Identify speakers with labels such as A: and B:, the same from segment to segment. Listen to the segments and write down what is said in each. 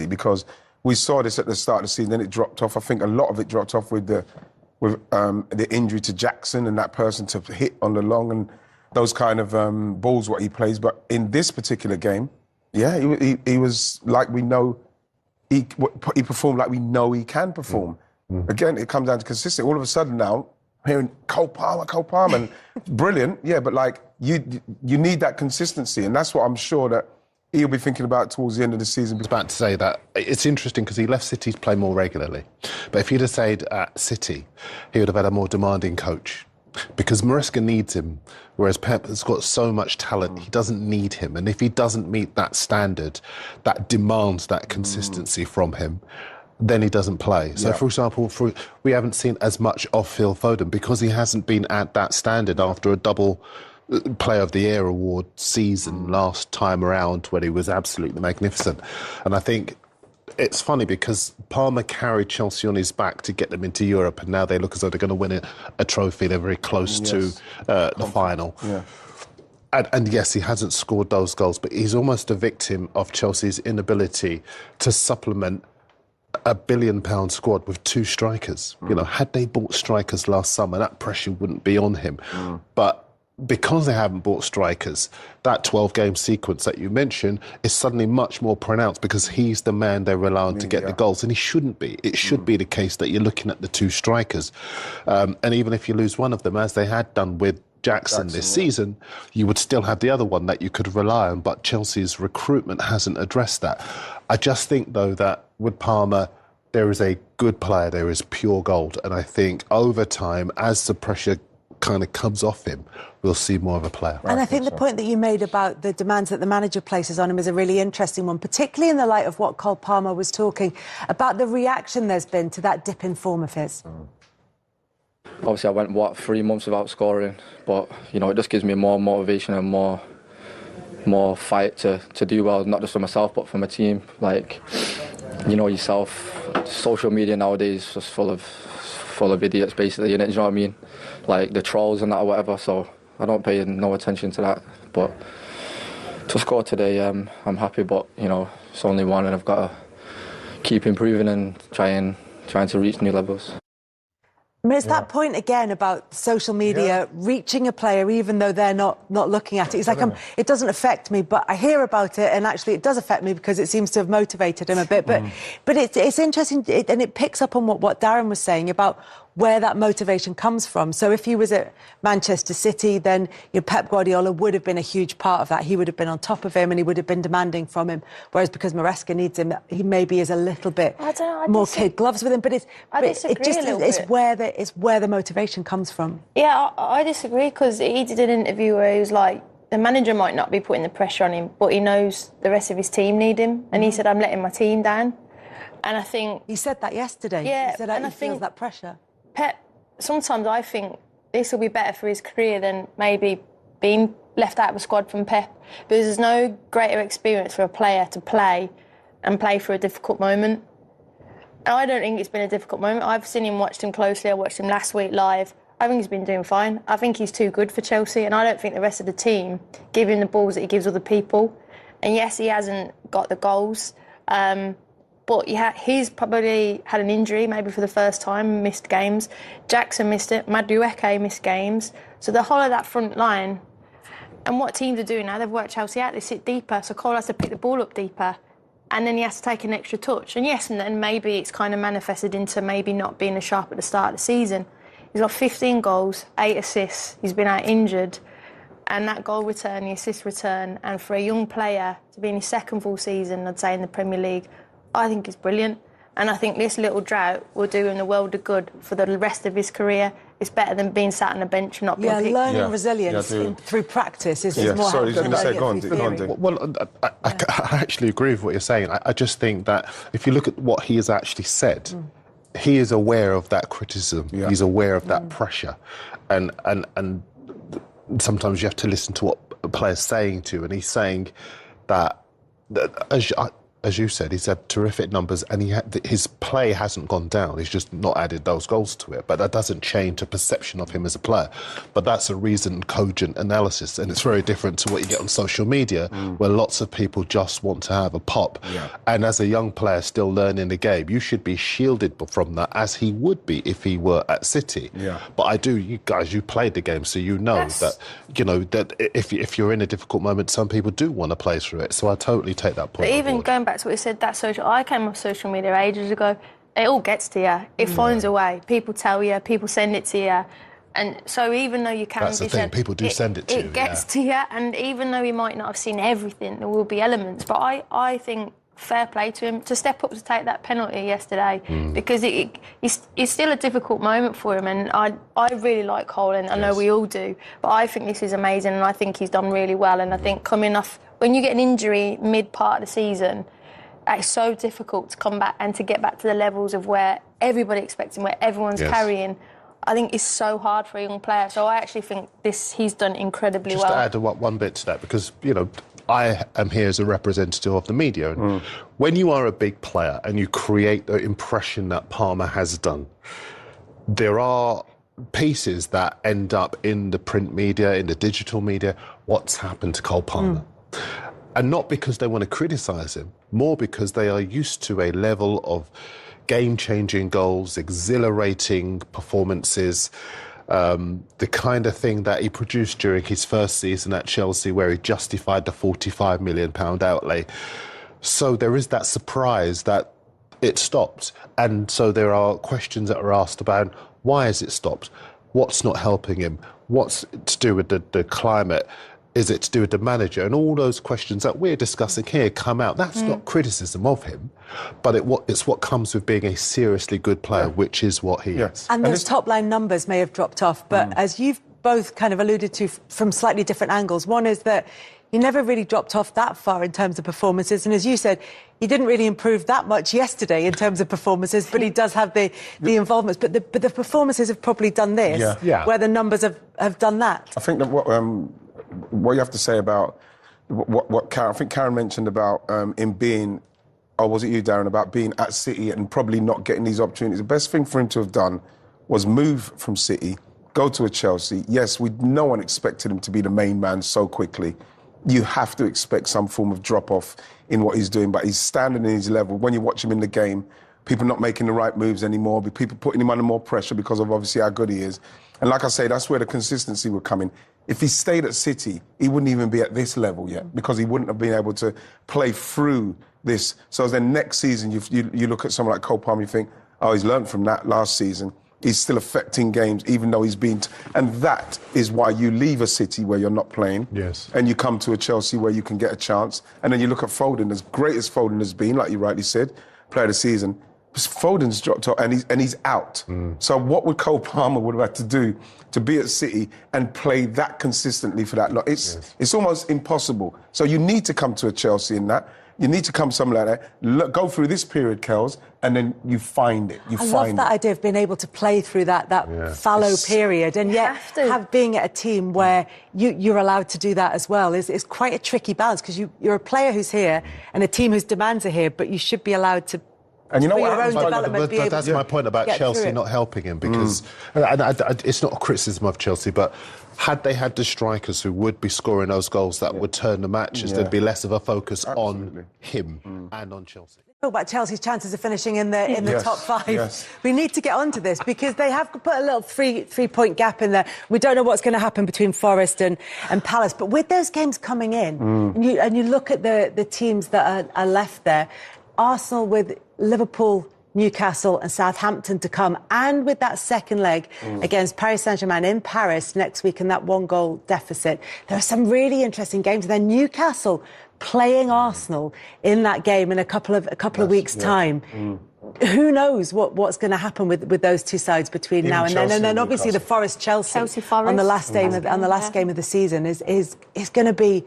A: because we saw this at the start of the season, then it dropped off. I think a lot of it dropped off with the injury to Jackson and that person to hit on the long and those kind of balls what he plays. But in this particular game, yeah, he was like we know, he performed like we know he can perform. Again, it comes down to consistency. All of a sudden now, hearing Cole Palmer, and brilliant, yeah, but like you need that consistency, and that's what I'm sure that he'll be thinking about towards the end of the season.
B: I was about to say that it's interesting because he left City to play more regularly, but if he'd have stayed at City, he would have had a more demanding coach. Because Maresca needs him, whereas Pep has got so much talent, he doesn't need him. And if he doesn't meet that standard, that demands that consistency from him, then he doesn't play. So, for example, we haven't seen as much of Phil Foden because he hasn't been at that standard after a double Player of the Year award season last time around when he was absolutely magnificent. And I think it's funny because Palmer carried Chelsea on his back to get them into Europe, and now they look as though they're going to win a trophy. They're very close to the final. Yeah. And yes, he hasn't scored those goals, but he's almost a victim of Chelsea's inability to supplement a £1 billion squad with 2 strikers. You know, had they bought strikers last summer, that pressure wouldn't be on him. But because they haven't bought strikers, that 12-game sequence that you mentioned is suddenly much more pronounced because he's the man they rely on to get the goals, and he shouldn't be. It should be the case that you're looking at the 2 strikers. And even if you lose one of them, as they had done with Jackson this season, you would still have the other one that you could rely on, but Chelsea's recruitment hasn't addressed that. I just think, though, that with Palmer, there is a good player, there is pure gold, and I think over time, as the pressure kind of comes off him, we'll see more of a player.
C: And I think the point that you made about the demands that the manager places on him is a really interesting one, particularly in the light of what Cole Palmer was talking about, the reaction there's been to that dip in form of his.
D: Obviously, I went, 3 months without scoring, but, you know, it just gives me more motivation and more fight to do well, not just for myself, but for my team. Like, you know yourself, social media nowadays is just full of idiots, basically, innit? You know what I mean? Like the trolls and that or whatever, so I don't pay no attention to that. But to score today, I'm happy, but, you know, it's only one and I've got to keep improving and trying to reach new levels.
C: I mean, it's that point again about social media reaching a player even though they're not looking at it. He's like, it doesn't affect me, but I hear about it, and actually it does affect me because it seems to have motivated him a bit. But it's interesting, and it picks up on what Darren was saying about where that motivation comes from. So if he was at Manchester City, then Pep Guardiola would have been a huge part of that. He would have been on top of him and he would have been demanding from him. Whereas because Maresca needs him, he maybe is a little bit more kid gloves with him. But it's where the motivation comes from.
E: Yeah, I disagree, because he did an interview where he was like, the manager might not be putting the pressure on him, but he knows the rest of his team need him. And he said, I'm letting my team down. And I think...
C: He said that yesterday.
E: Yeah,
C: he said that he feels that pressure.
E: Pep, sometimes I think this will be better for his career than maybe being left out of a squad from Pep, because there's no greater experience for a player to play through a difficult moment. And I don't think it's been a difficult moment. I've seen him, watched him closely. I watched him last week live. I think he's been doing fine. I think he's too good for Chelsea, and I don't think the rest of the team give him the balls that he gives other people. And yes, he hasn't got the goals, but he's probably had an injury, maybe for the first time, missed games. Jackson missed it. Madueke missed games. So the whole of that front line, and what teams are doing now, they've worked Chelsea out, they sit deeper, so Cole has to pick the ball up deeper, and then he has to take an extra touch. And yes, and then maybe it's kind of manifested into maybe not being as sharp at the start of the season. He's got 15 goals, 8 assists, he's been out injured, and that goal return, the assist return, and for a young player to be in his second full season, I'd say, in the Premier League, I think it's brilliant. And I think this little drought will do him the world of good for the rest of his career. It's better than being sat on a bench and not being picked.
C: Learning resilience through practice is more
A: Sorry, I was going to say, go on, Dave.
B: Well, I actually agree with what you're saying. I just think that if you look at what he has actually said, he is aware of that criticism. Yeah. He's aware of that pressure. And sometimes you have to listen to what a player's saying to you. And he's saying that as you said, he's had terrific numbers, and his play hasn't gone down. He's just not added those goals to it. But that doesn't change the perception of him as a player. But that's a reasoned, cogent analysis, and it's very different to what you get on social media, where lots of people just want to have a pop.
A: Yeah.
B: And as a young player still learning the game, you should be shielded from that, as he would be if he were at City.
A: Yeah.
B: But you guys, you played the game, so you know that if you're in a difficult moment, some people do want to play through it. So I totally take that point.
E: But even going back to what you said, I came off social media ages ago. It all gets to you. It finds a way. People tell you, people send it to you. And so even though you can...
B: That's the thing, people do send it to you.
E: It gets to you, and even though you might not have seen everything, there will be elements. But I think fair play to him to step up to take that penalty yesterday, because it's still a difficult moment for him, and I really like Cole, and I know we all do, but I think this is amazing, and I think he's done really well. And I think coming off, when you get an injury mid-part of the season, it's so difficult to come back and to get back to the levels of where everybody expects him, where everyone's carrying. I think it's so hard for a young player. So I actually think he's done incredibly well.
B: Just to add one bit to that, because, I am here as a representative of the media. And when you are a big player and you create the impression that Palmer has done, there are pieces that end up in the print media, in the digital media, what's happened to Cole Palmer. And not because they want to criticise him, more because they are used to a level of game-changing goals, exhilarating performances, the kind of thing that he produced during his first season at Chelsea, where he justified the £45 million outlay. So there is that surprise that it stopped. And so there are questions that are asked about, why has it stopped? What's not helping him? What's to do with the climate? Is it to do with the manager? And all those questions that we're discussing here come out. That's not criticism of him, but it's what comes with being a seriously good player, which is what he is.
C: And those top-line numbers may have dropped off, but as you've both kind of alluded to from slightly different angles, one is that he never really dropped off that far in terms of performances. And as you said, he didn't really improve that much yesterday in terms of performances, but he does have the involvements. But the performances have probably done this, where the numbers have done that.
A: I think that what you have to say about what Karen, I think Karen mentioned about him being, or was it you, Darren, about being at City and probably not getting these opportunities. The best thing for him to have done was move from City, go to a Chelsea. Yes, no one expected him to be the main man so quickly. You have to expect some form of drop-off in what he's doing, but he's standing in his level. When you watch him in the game, people not making the right moves anymore, people putting him under more pressure because of obviously how good he is. And like I say, that's where the consistency would come in. If he stayed at City, he wouldn't even be at this level yet, because he wouldn't have been able to play through this. So then next season, you look at someone like Cole Palmer, you think, oh, he's learned from that last season. He's still affecting games, even though he's been... And that is why you leave a City where you're not playing.
B: Yes.
A: And you come to a Chelsea where you can get a chance. And then you look at Foden, as great as Foden has been, like you rightly said, player of the season, Foden's dropped off and he's out. So what would Cole Palmer would have had to do to be at City and play that consistently for that? It's almost impossible. So you need to come to a Chelsea in that. You need to come somewhere like that. Go through this period, Kels, and then you find it. I
C: love that idea of being able to play through that fallow period, and yet being at a team where you're allowed to do that as well is quite a tricky balance, because you're a player who's here and a team whose demands are here, but you should be allowed to.
A: And you know what?
B: But that's my point about Chelsea not helping him, because and it's not a criticism of Chelsea, but had they had the strikers who would be scoring those goals that would turn the matches, there'd be less of a focus on him and on Chelsea.
C: Talk about Chelsea's chances of finishing in the top five.
A: Yes.
C: We need to get onto this, because they have put a little three-point gap in there. We don't know what's going to happen between Forest and Palace, but with those games coming in, and you look at the teams that are left there, Arsenal with Liverpool, Newcastle and Southampton to come, and with that second leg against Paris Saint-Germain in Paris next week and that 1-goal deficit, there are some really interesting games. And then Newcastle playing Arsenal in that game in a couple of weeks' time. Who knows what's going to happen with those two sides between now and then? And then obviously the Forest-Chelsea on the last game of the season is going to be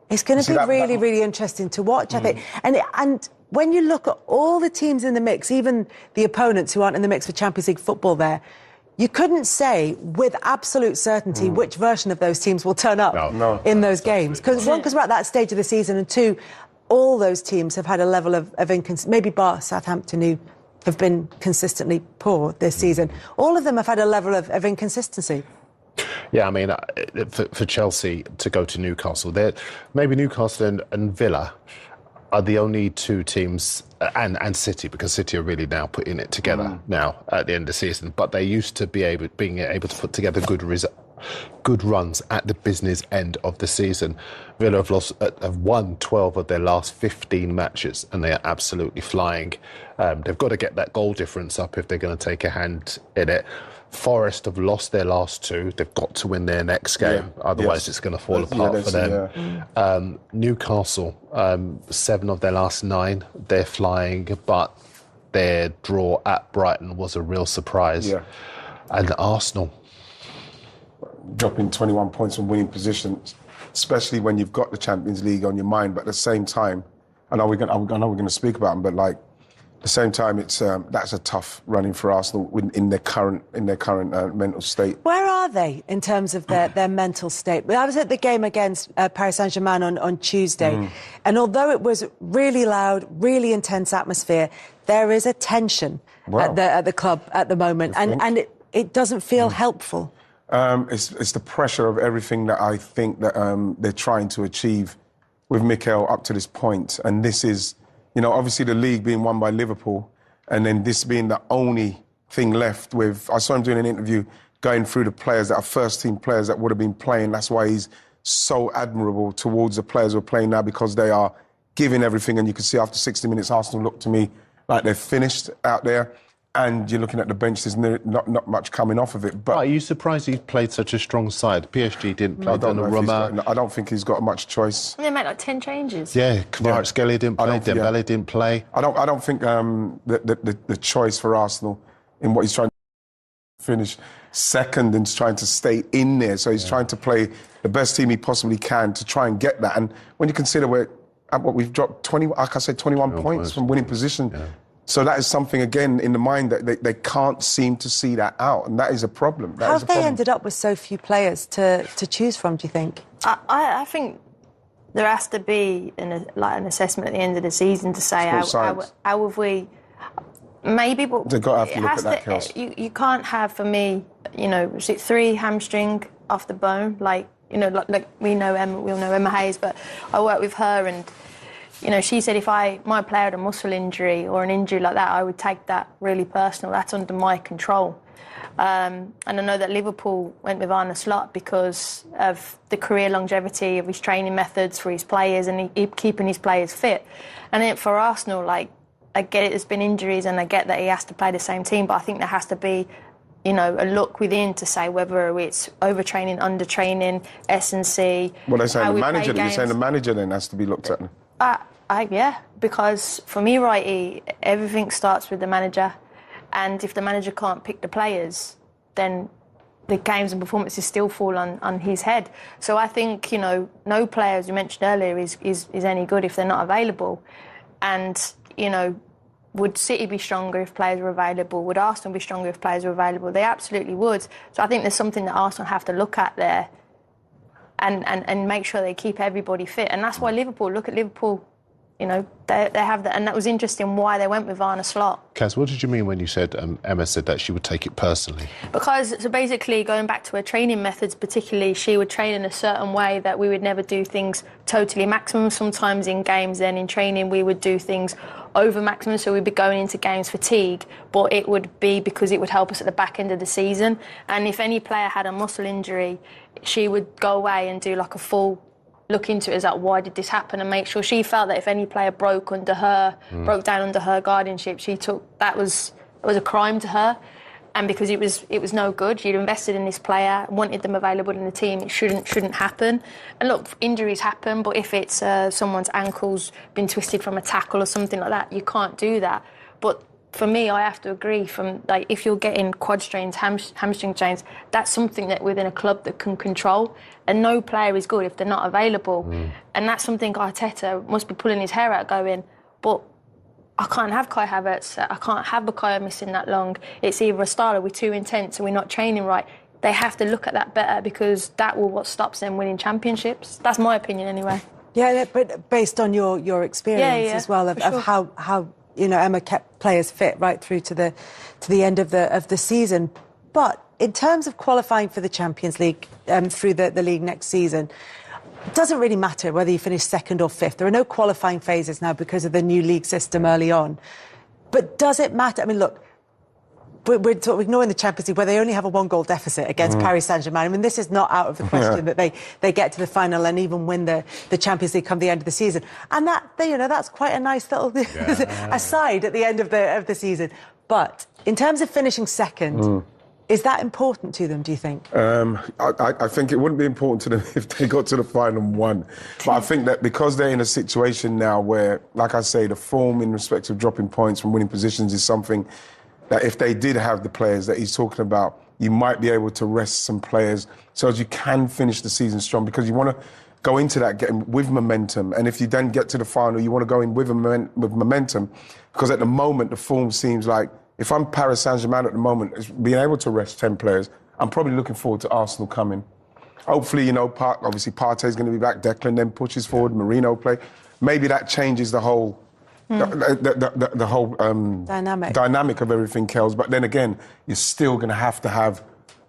C: really, really interesting to watch, I think. And when you look at all the teams in the mix, even the opponents who aren't in the mix for Champions League football there, you couldn't say with absolute certainty which version of those teams will turn up in those games. Because one, because we're at that stage of the season, and two, all those teams have had a level of inconsistency. Maybe bar Southampton, who have been consistently poor this season. All of them have had a level of inconsistency.
B: Yeah, I mean, for Chelsea to go to Newcastle, maybe Newcastle and Villa are the only two teams, and City, because City are really now putting it together now at the end of the season. But they used to being able to put together good runs at the business end of the season. Villa have won 12 of their last 15 matches, and they are absolutely flying. They've got to get that goal difference up if they're going to take a hand in it. Forest have lost their last two. They've got to win their next game. Otherwise, it's going to fall apart for them. Newcastle, 7 of their last 9. They're flying, but their draw at Brighton was a real surprise. Yeah. And Arsenal,
A: dropping 21 points from winning positions, especially when you've got the Champions League on your mind. But at the same time, I know we're going to speak about them, but like at the same time, it's that's a tough running for Arsenal in their current mental state.
C: Where are they in terms of their mental state? I was at the game against Paris Saint-Germain on Tuesday, and although it was really loud, really intense atmosphere, there is a tension at the club at the moment, and it doesn't feel helpful.
A: It's the pressure of everything that I think that they're trying to achieve with Mikel up to this point. And this is, obviously the league being won by Liverpool, and then this being the only thing left with... I saw him doing an interview going through the players that are first-team players that would have been playing. That's why he's so admirable towards the players who are playing now, because they are giving everything. And you can see after 60 minutes, Arsenal look to me like they're finished out there. And you're looking at the bench, there's not much coming off of it. But
B: are you surprised he played such a strong side? PSG didn't play Donnarumma.
A: I don't think he's got much choice.
E: They made like 10 changes.
B: Yeah, Kvaratskhelia didn't play, Dembele didn't play.
A: I don't think the choice for Arsenal in what he's trying to finish second and trying to stay in there. So he's trying to play the best team he possibly can to try and get that. And when you consider we've dropped 21 points from winning position. Yeah. So that is something, again, in the mind that they can't seem to see that out, and that is a problem.
C: How have they ended up with so few players to choose from, do you think?
E: I think there has to be an assessment at the end of the season to say how have we... Maybe, but
A: they've got to have to look at that, Kels.
E: You can't have, for me, is it 3 hamstring off the bone? Like we know Emma, we all know Emma Hayes, but I work with her, and she said if my player had a muscle injury or an injury like that, I would take that really personal. That's under my control. And I know that Liverpool went with Arne Slot because of the career longevity of his training methods for his players and keeping his players fit. And then for Arsenal, I get it, there's been injuries and I get that he has to play the same team, but I think there has to be a look within to say whether it's overtraining, undertraining, S&C.
A: Well, they're saying the manager. You're saying the manager then has to be looked at.
E: Yeah, because for me, Wright, everything starts with the manager, and if the manager can't pick the players, then the games and performances still fall on his head. So I think no player, as you mentioned earlier, is any good if they're not available. And would City be stronger if players were available? Would Arsenal be stronger if players were available? They absolutely would. So I think there's something that Arsenal have to look at there, and make sure they keep everybody fit. And that's why look at Liverpool. They have that, and that was interesting why they went with Arne Slot.
B: Kaz, what did you mean when you said Emma said that she would take it personally?
E: Because, so basically, going back to her training methods, particularly, she would train in a certain way that we would never do things totally maximum. Sometimes in games, then in training, we would do things over maximum, so we'd be going into games fatigue, but it would be because it would help us at the back end of the season. And if any player had a muscle injury, she would go away and do like a full look into it as why did this happen, and make sure she felt that if any player broke down under her guardianship, that was a crime to her, and because it was no good. You'd invested in this player, wanted them available in the team. It shouldn't happen. And look, injuries happen, but if it's someone's ankle's been twisted from a tackle or something like that, you can't do that. But for me, I have to agree, if you're getting quad strains, hamstring strains, that's something that within a club that can control, and no player is good if they're not available. And that's something Arteta must be pulling his hair out going, but I can't have Kai Havertz, I can't have Bukayo missing that long. It's either a style or we're too intense and we're not training right. They have to look at that better, because that will what stops them winning championships. That's my opinion anyway.
C: Yeah, but based on your experience as well of how Emma kept players fit right through to the end of the season. But in terms of qualifying for the Champions League through the league next season, it doesn't really matter whether you finish second or fifth. There are no qualifying phases now because of the new league system early on. But does it matter? I mean, look, we're sort of ignoring the Champions League where they only have a 1-goal deficit against Paris Saint-Germain. I mean, this is not out of the question that they get to the final and even win the Champions League come the end of the season. And that's quite a nice little aside at the end of the season. But in terms of finishing second, is that important to them, do you think?
A: I think it wouldn't be important to them if they got to the final and won. But I think that because they're in a situation now where, like I say, the form in respect of dropping points from winning positions is something that if they did have the players that he's talking about, you might be able to rest some players so as you can finish the season strong, because you want to go into that getting with momentum. And if you then get to the final, you want to go in with momentum, because at the moment, the form seems like, if I'm Paris Saint-Germain at the moment, being able to rest 10 players, I'm probably looking forward to Arsenal coming. Hopefully, obviously Partey's going to be back, Declan then pushes forward, Marino play. Maybe that changes the whole the whole dynamic of everything, Kels. But then again, you're still going to have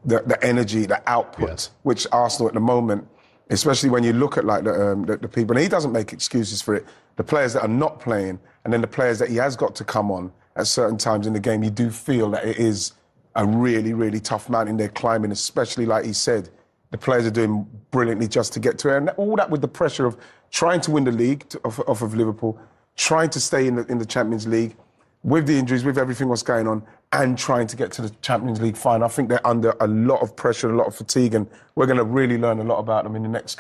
A: the energy, the output, which Arsenal at the moment, especially when you look at like the people, and he doesn't make excuses for it, the players that are not playing, and then the players that he has got to come on at certain times in the game, you do feel that it is a really, really tough mountain they're climbing, especially like he said, the players are doing brilliantly just to get to it. And all that with the pressure of trying to win the league off of Liverpool, trying to stay in the Champions League, with the injuries, with everything what's going on, and trying to get to the Champions League final. I think they're under a lot of pressure, a lot of fatigue, and we're going to really learn a lot about them in the next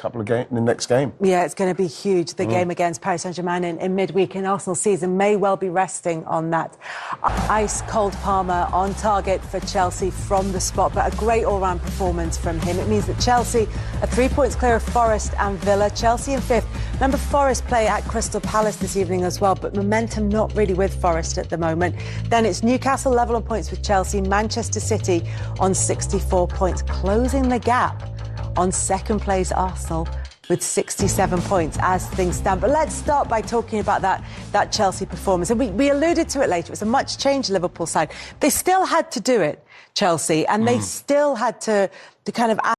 A: game.
C: Yeah, it's going to be huge. The game against Paris Saint-Germain in midweek in Arsenal season may well be resting on that. Ice-cold Palmer on target for Chelsea from the spot, but a great all-round performance from him. It means that Chelsea are 3 points clear of Forest and Villa. Chelsea in fifth. Remember, Forest play at Crystal Palace this evening as well, but momentum not really with Forest at the moment. Then it's Newcastle level on points with Chelsea, Manchester City on 64 points, closing the gap on second place Arsenal with 67 points as things stand. But let's start by talking about that Chelsea performance. And we alluded to it later. It was a much changed Liverpool side. They still had to do it, Chelsea, and they still had to kind of